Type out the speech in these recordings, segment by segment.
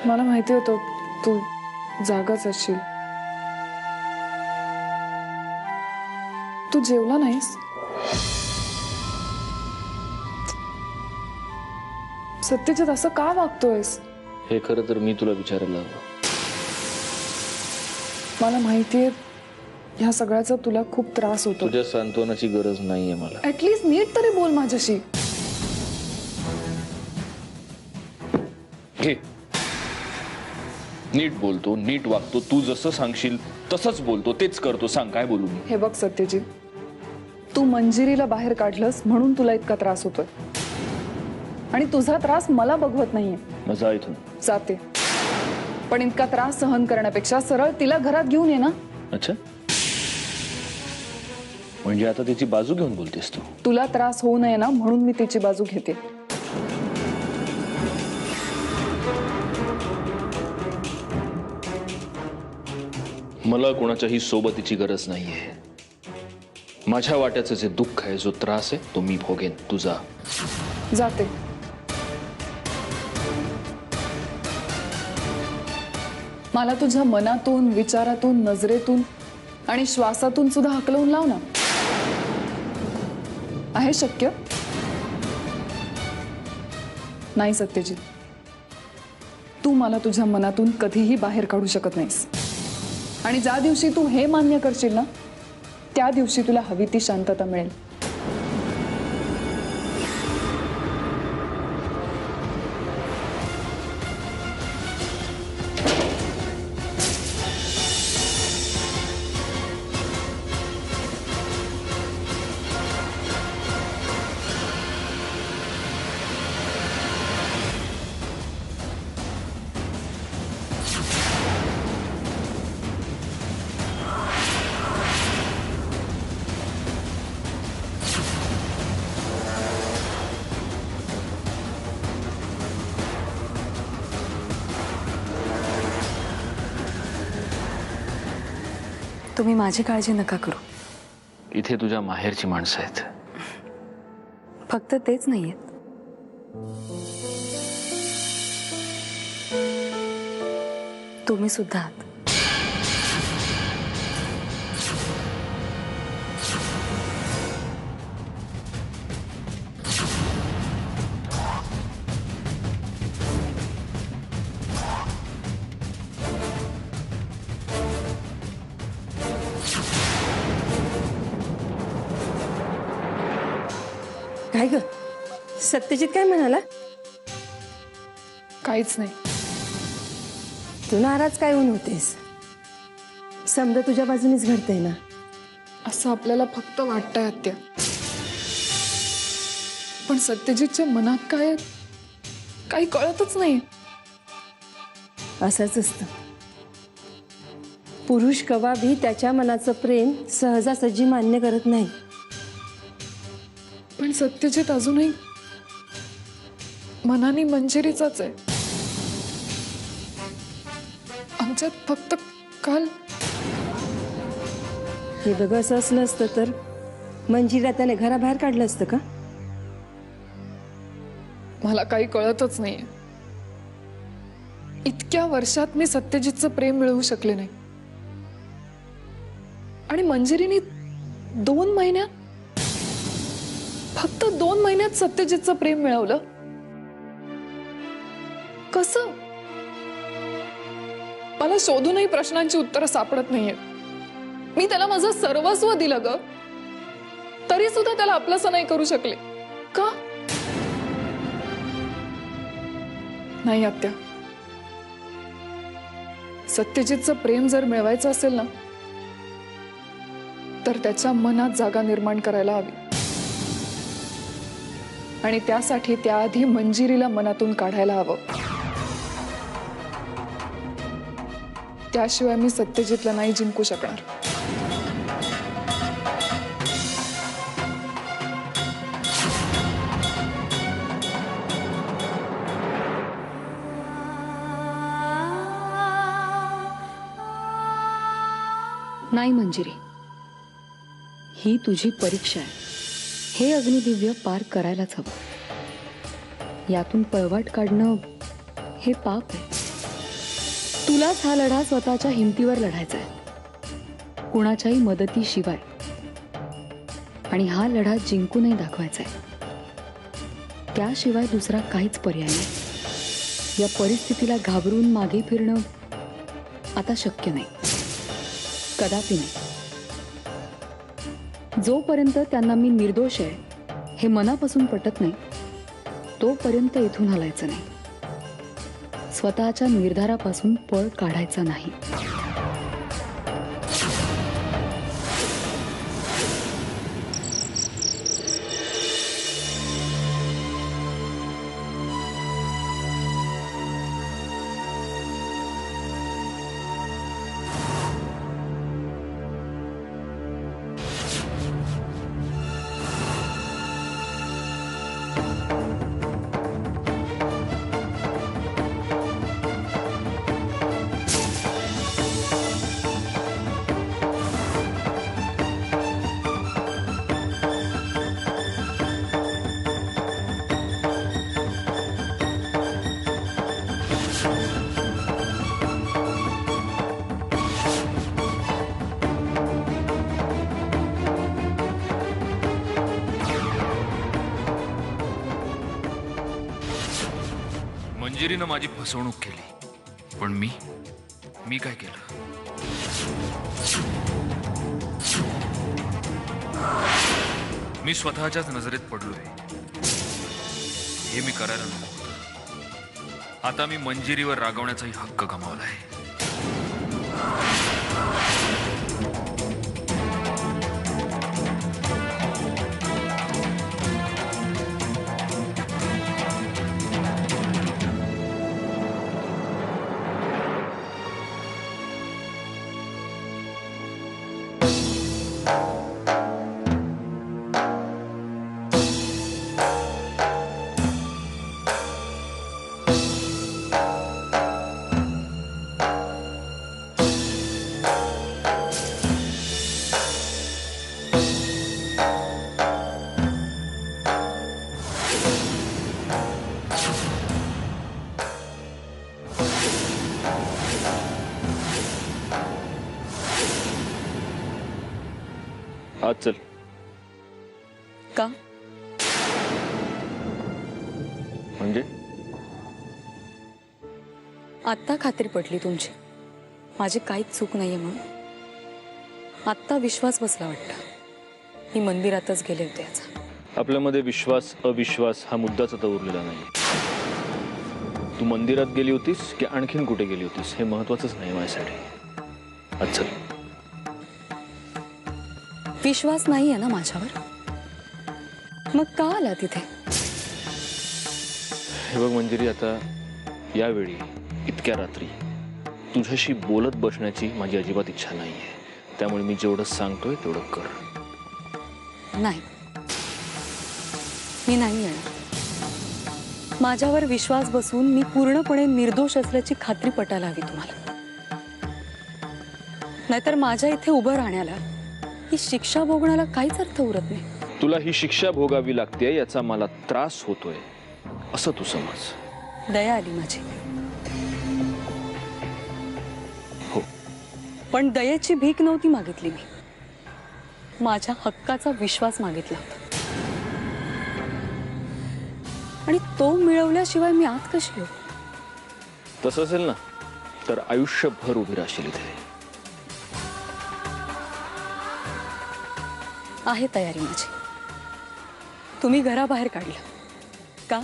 मला माहिती होतं तू जागाच असशील. तू जेवला नाहीस? सत्यजित असं का वागतोयस? हे खरं तर मी तुला विचारायला हवं. मला माहितीये ह्या सगळ्याचा तुला खूप त्रास होतो. तुझ्या सांत्वनाची गरज नाहीये मला. ऍटलीस्ट नीट तरी बोल माझ्याशी. हे नीट बोलतो, नीट वागतो, तू जसं सांगशील तसंच बोलतो, तेच करतो. सांग काय बोलू मी? हे बघ सत्यजित, तू मंजिरीला बाहेर काढलंस म्हणून तुला इतका त्रास होतोय आणि तुझा त्रास मला बघवत नाहीये. मजा इथून जाते, पण इतका त्रास सहन करण्यापेक्षा सरळ तिला घरात घेऊन ये ना. अच्छा, म्हणजे आता तिची बाजू घेऊन बोलतेस तू? तुला त्रास होऊ नये ना म्हणून मी तिची बाजू घेते. मला कोणाच्याही सोबतीची गरज नाहीये. माझ्या वाट्याचं जे दुःख आहे, जो त्रास आहे, तो मी भोगेन. तू जा. जाते. मला तुझ्या मनातून, विचारातून, नजरेतून आणि श्वासातून सुद्धा हकलवून लाव ना. आहे शक्य? नाही सत्यजित, तू मला तुझ्या मनातून कधीही बाहेर काढू शकत नाहीस. आणि ज्या दिवशी तू हे मान्य करशील ना, त्या दिवशी तुला हवी ती शांतता मिळेल. तुम्ही माझी काळजी नका करू. इथे तुझ्या माहेरची माणसं आहेत. फक्त तेच नाहीयेत, तुम्ही सुद्धा आहात. काय ग, सत्यजित काय म्हणाला? काहीच नाही. तू नाराज काय होऊन होतेस? समजा तुझ्या बाजूनीच घडतंय ना. असं आपल्याला फक्त वाटतंय आत्या, पण सत्यजितच्या मनात काय काही कळतच नाही. असंच असतं. पुरुष कवा भी त्याच्या मनाचं प्रेम सहजासहजी मान्य करत नाही. पण सत्यजित अजूनही मनाने मंजिरीचाच आहे. आमच्यात फक्त काल. हे बघ, असं असलं असतं तर मंजिरा त्याने घराबाहेर काढलं असतं का? मला काही कळतच नाहीये. इतक्या वर्षात मी सत्यजितचं प्रेम मिळवू शकले नाही आणि मंजिरीने 2 महिन्यात, फक्त 2 महिन्यात सत्यजितचं प्रेम मिळवलं. कसं? मला शोधूनही प्रश्नांची उत्तरं सापडत नाहीये. मी त्याला माझं सर्वस्व दिलं ग, तरी सुद्धा त्याला आपलंसं नाही करू शकले का? नाही आत्या, सत्यजितचं प्रेम जर मिळवायचं असेल ना, तर त्याच्या मनात जागा निर्माण करायला हवी. आणि त्यासाठी त्याआधी मंजिरीला मनातून काढायला हवं. त्याशिवाय मी सत्यजितला नाही जिंकू शकणार. नाही मंजिरी, ही तुझी परीक्षा आहे. हे अग्निदिव्य पार करायलाच हवं. यातून पळवाट काढणं हे पाप आहे. तुलाच हा लढा स्वतःच्या हिमतीवर लढायचा आहे, कुणाच्याही मदतीशिवाय. आणि हा लढा जिंकूनही दाखवायचा आहे. त्याशिवाय दुसरा काहीच पर्याय नाही. या परिस्थितीला घाबरून मागे फिरणं आता शक्य नाही, कदापि नाही. जोपर्यंत त्यांना मी निर्दोष आहे हे मनापासून पटत नाही, तोपर्यंत इथून हलायचं नाही. स्वतःच्या निर्धारापासून पळ काढायचा नाही. मंजिरीनं माझी फसवणूक केली, पण मी काय केलं? मी स्वतःच्याच नजरेत पडलोय. हे मी करायला नको होतं. आता मी मंजिरीवर रागवण्याचाही हक्क गमावलाय. आज चल. का? म्हणजे आत्ता खात्री पटली तुमची, माझी काहीच चूक नाहीये म्हणून. आत्ता विश्वास बसला वाटतं. मी मंदिरातच गेले होते याचा. आपल्यामध्ये विश्वास अविश्वास हा मुद्दाच आता उरलेला नाही. तू मंदिरात गेली होतीस की आणखीन कुठे गेली होतीस हे महत्वाचंच नाही माझ्यासाठी. आज चल. विश्वास नाही आहे ना माझ्यावर, मग का आला तिथे? हे बघ मंजिरी, आता यावेळी इतक्या रात्री तुझ्याशी बोलत बसण्याची माझी अजिबात इच्छा नाहीये. त्यामुळे मी जेवढं सांगतोय तेवढं कर. नाही, मी नाही येणार. माझ्यावर विश्वास बसून मी पूर्णपणे निर्दोष असल्याची खात्री पटायला हवी तुम्हाला. नाहीतर माझ्या इथे उभं राहण्याला, ही शिक्षा भोगण्याला काहीच अर्थ उरत नाही. तुला ही शिक्षा भोगावी लागते याचा मला त्रास होतोय असं तू समज. दया आली माझी. हो, पण दयेची भीक नव्हती मागितली मी. माझ्या हक्काचा विश्वास मागितला होता. आणि तो मिळवल्याशिवाय मी आत कशी येऊ? तसं असेल ना तर आयुष्यभर उभी राहशील इथे. आहे तयारी माझी. तुम्ही घराबाहेर काढलं का?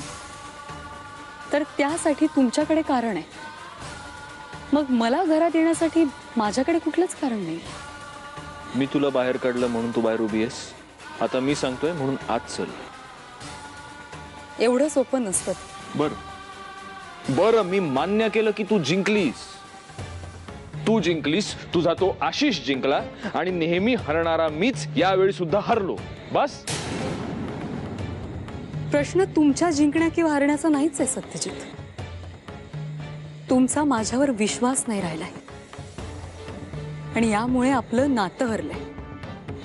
तर त्यासाठी तुमच्याकडे कारण आहे. मग मला घरात येण्यासाठी माझ्याकडे कुठलंच कारण नाही. मी तुला बाहेर काढलं म्हणून तू बाहेर उभी आहेस. आता मी सांगतोय म्हणून आज चल. एवढं सोपं नसतं. बरं, मी मान्य केलं की तू जिंकलीस. तू जिंकलीस, तुझा तो आशिष जिंकला आणि नेहमी हरणारा मीच यावेळी सुद्धा हरलो. बस. प्रश्न तुमच्या जिंकण्या किंवा हरण्याचा नाहीच आहे सत्यजित. तुमचा माझ्यावर विश्वास नाही राहिलाय आणि यामुळे आपलं नातं हरलंय.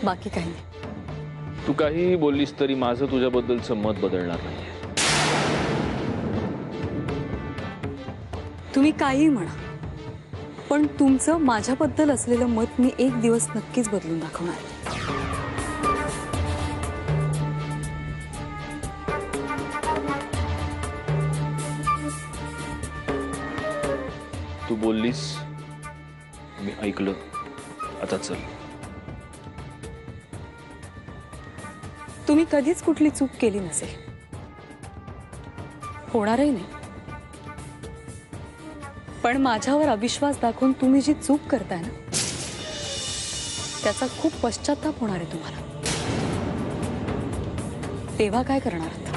बाकी काही नाही. तू काहीही बोललीस तरी माझं तुझ्याबद्दलचं मत बदलणार नाही. तुम्ही काहीही म्हणा, पण तुमचं माझ्याबद्दल असलेलं मत मी एक दिवस नक्कीच बदलून दाखवणार. तू बोललीस, मी ऐकलं. आता चल. तुम्ही कधीच कुठली चूक केली नसेल, होणारही नाही. पण माझ्यावर अविश्वास दाखवून तुम्ही जी चूक करताय ना, त्याचा खूप पश्चाताप होणार आहे तुम्हाला. तेव्हा काय करणार आहात?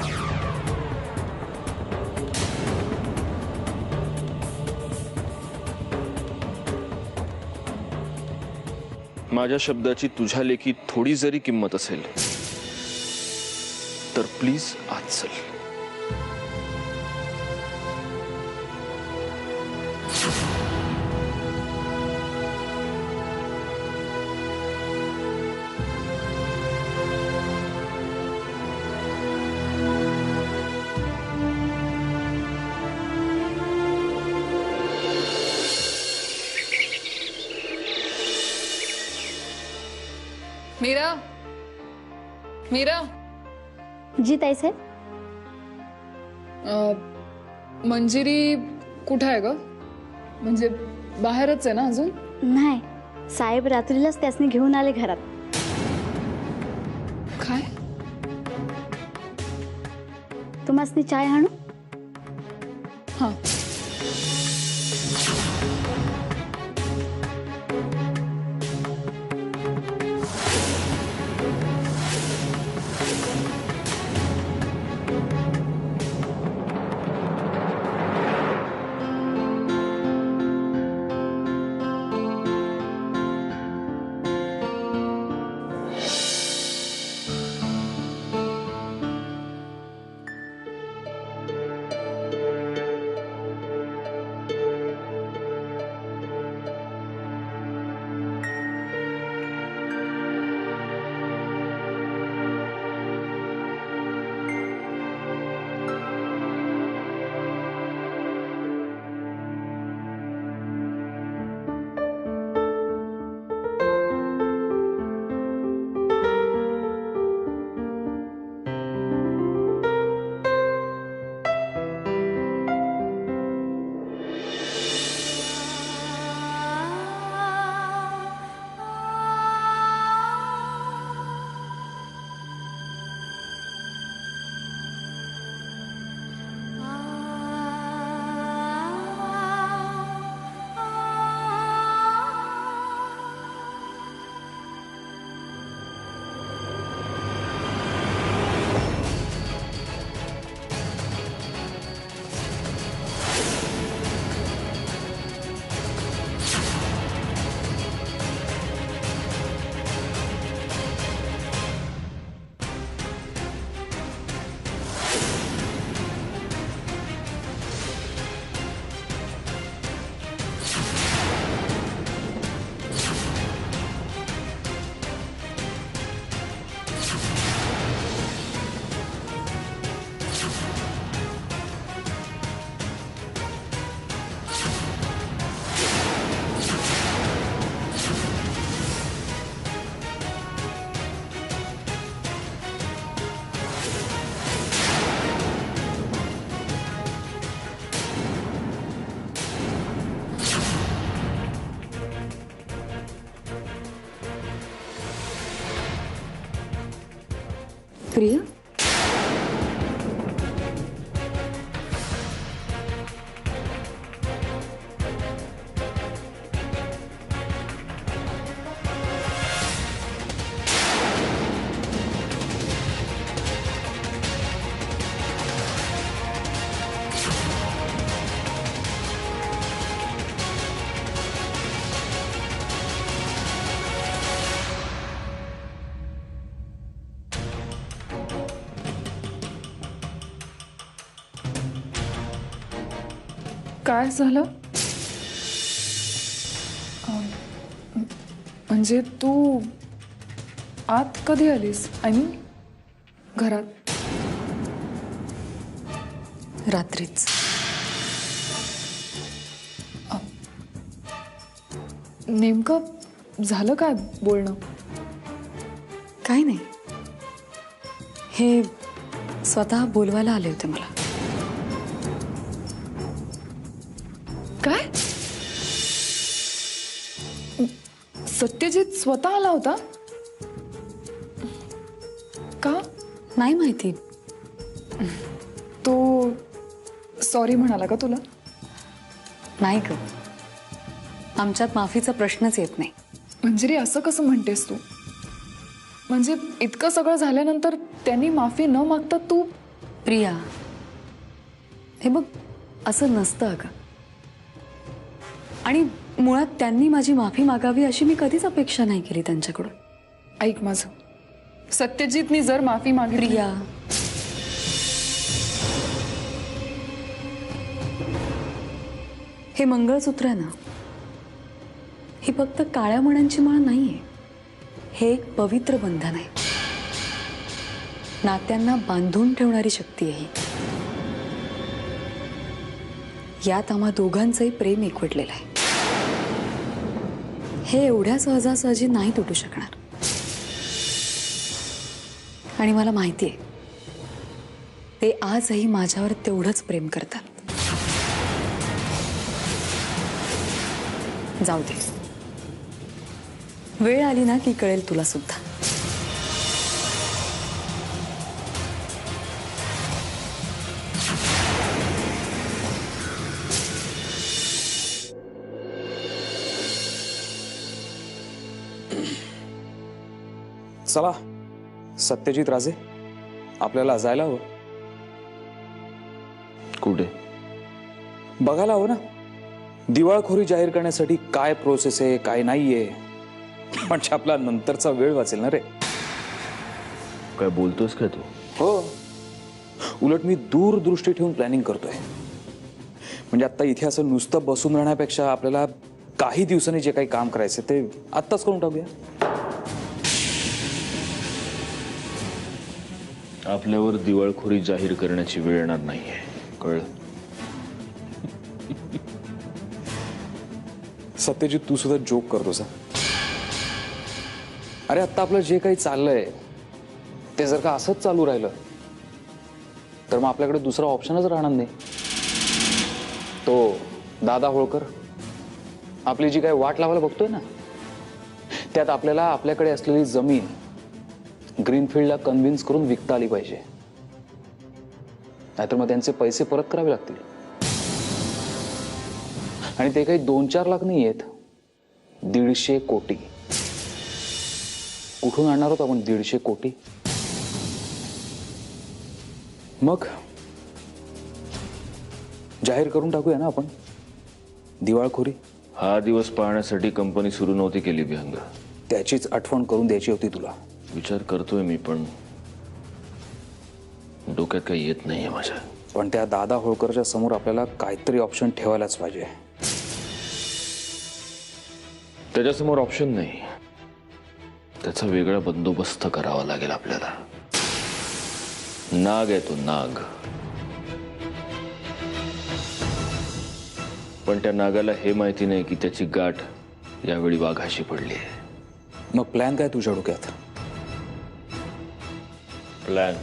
माझ्या शब्दाची तुझ्या लेखी थोडी जरी किंमत असेल तर प्लीज आज चल. मीरा, मीरा. जी ताई साहेब. मंजिरी कुठे आहे ग? म्हणजे बाहेरच आहे ना अजून? नाही, साहेब रात्रीलाच त्यासनी घेऊन आले घरात. काय? तुम्हासनी चाय आणू? हां. प्रिया, काय झालं? म्हणजे तू आत कधी आलीस? आय मीन घरात. रात्रीच. नेमकं झालं काय बोलणं? काही नाही, हे स्वतः बोलवायला आले होते मला. काय? सत्यजित स्वतः आला होता का? नाही माहिती. तो सॉरी म्हणाला का तुला? नाही ग, आमच्यात माफीचा प्रश्नच येत नाही. मंजिरी, असं कसं म्हणतेस तू? म्हणजे इतकं सगळं झाल्यानंतर त्यांनी माफी न मागता तू? प्रिया, हे बघ, असं नसतं अगं. आणि मुळात त्यांनी माझी माफी मागावी अशी मी कधीच अपेक्षा नाही केली त्यांच्याकडून. ऐक माझं, सत्यजितनी जर माफी मागितली. प्रिया, हे मंगळसूत्र आहे ना, ही फक्त काळ्या मण्यांची माळ नाहीये. हे एक पवित्र बंधन आहे. नात्यांना बांधून ठेवणारी शक्ती आहे ही. यात आम्हा दोघांचंही प्रेम एकवटलेलं आहे. हे एवढ्या सहजासहजी नाही तुटू शकणार. आणि मला माहिती आहे, ते आजही माझ्यावर तेवढंच प्रेम करतात. जाऊ दे, वेळ आली ना की कळेल तुला सुद्धा. चला सत्यजित राजे, आपल्याला जायला हवं. कुठे? बघायला हवं ना, दिवाळखोरी जाहीर करण्यासाठी काय प्रोसेस आहे, काय नाहीये. म्हणजे आपला नंतरचा वेळ वाचेल ना रे. काय बोलतोस का तू? हो, उलट मी दूरदृष्टी ठेवून प्लॅनिंग करतोय. म्हणजे आता इथे असं नुसतं बसून राहण्यापेक्षा आपल्याला काही दिवसांनी जे काही काम करायचं ते आत्ताच करून टाकूया. आपल्यावर दिवाळखोरी जाहीर करण्याची वेळ येणार नाहीये, कळलं? सत्यजित, तू सुद्धा जोक करतोस. अरे आता आपलं जे काही चाललंय ते जर का असंच चालू राहिलं तर मग आपल्याकडे दुसरा ऑप्शनच राहणार नाही. तो दादा होळकर आपली जी काही वाट लावायला बघतोय ना, त्यात आपल्याला आपल्याकडे असलेली जमीन ग्रीनफील्डला कन्व्हिन्स करून विकता आली पाहिजे. नाहीतर मग त्यांचे पैसे परत करावे लागतील. आणि ते काही 2-4 लाख नाही आहेत, 150 कोटी. कुठून आणणार आहोत आपण 150 कोटी? मग जाहीर करून टाकूया ना आपण दिवाळखोरी. हा दिवस पाहण्यासाठी कंपनी सुरू नव्हती केली विहंग. त्याचीच आठवण करून द्यायची होती तुला. विचार करतोय मी, पण डोक्यात काही येत नाहीये माझ्या. पण त्या दादा होळकरच्या समोर आपल्याला काहीतरी ऑप्शन ठेवायलाच पाहिजे. त्याच्यासमोर ऑप्शन नाही, त्याचा वेगळा बंदोबस्त करावा लागेल आपल्याला. नाग आहे तो, नाग. पण त्या नागाला हे माहिती नाही की त्याची गाठ यावेळी वाघाशी पडली आहे. मग प्लॅन काय तुझ्या डोक्यात? प्लॅन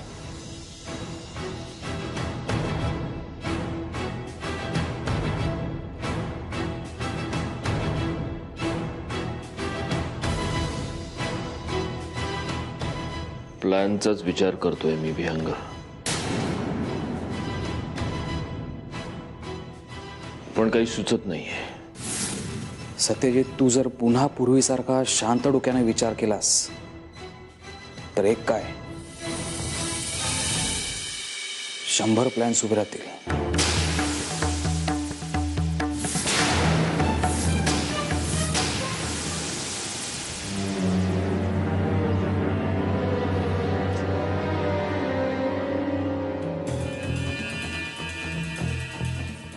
प्लॅनचाच विचार करतोय मी विहंग. पण काही सुचत नाहीये. सत्यजित, तू जर पुन्हा पूर्वीसारखा शांत डोक्याने विचार केलास तर एक काय 100 प्लॅन्स उभे राहतील.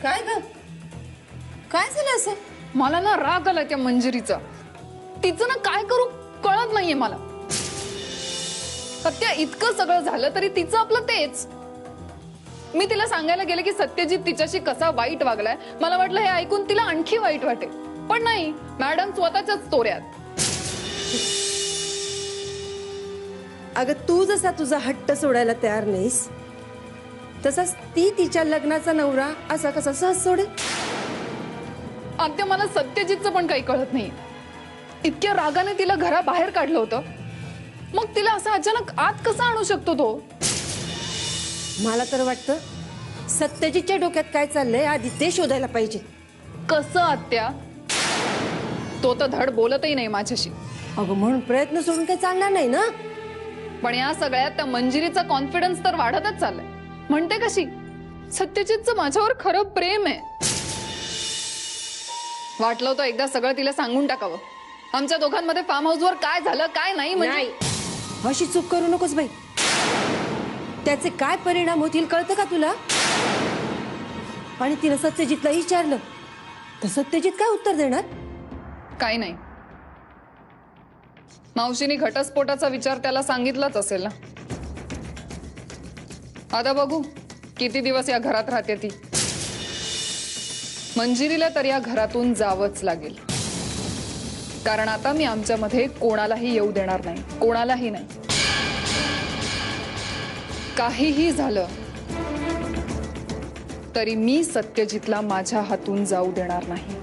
काय ग? काय झालं असं? मला ना राग आलाय त्या मंजिरीचा. तिचं ना काय करू कळत नाहीये मला. सत्या, इतकं सगळं झालं तरी तिचं आपलं तेच. मी तिला सांगायला गेले की सत्यजित तिच्याशी कसा वाईट वागलाय. मला वाटलं हे ऐकून तिला आणखी वाईट वाटेल. पण नाही, मॅडम स्वतःच्याच तोऱ्यात. अगं तू जसा तुझा हट्ट सोडायला तयार नाहीस तसाच ती तिच्या लग्नाचा नवरा असा कसा सहज सोडेल. आत्या मला सत्यजितचं पण काही कळत नाही. इतक्या रागाने तिला घराबाहेर काढलं होतं, मग तिला असं अचानक आत कसं आणू शकतो तो? मला तर वाटतं सत्यजितच्या डोक्यात काय चाललंय आधी ते शोधायला पाहिजे. कसं आत्या? तो तर धड बोलतही नाही माझ्याशी. अगं म्हणून प्रयत्न सोडून काही चालणार नाही ना. पण या सगळ्यात त्या मंजिरीचा कॉन्फिडन्स तर वाढतच चाललाय. म्हणते कशी, सत्यजितचं माझ्यावर खरं प्रेम आहे. वाटलं होतं एकदा सगळं तिला सांगून टाकावं. आमच्या दोघांमध्ये फार्म हाऊसवर काय झालं काय नाही म्हणजे. अशी चूक करू नकोस बाई. त्याचे काय परिणाम होतील कळतं का तुला? आणि तिनं सत्यजितला विचारलं तर सत्यजित काय उत्तर देणार? काय नाही. मावशीने घटस्फोटाचा विचार त्याला सांगितलाच असेल ना. आता बघू किती दिवस या घरात राहते ती. मंजिरीला तर या घरातून जावंच लागेल, कारण आता मी आमच्यामध्ये कोणालाही येऊ देणार नाही. कोणालाही नाही. काहीही झालं तरी मी सत्यजितला माझ्या हातून जाऊ देणार नाही.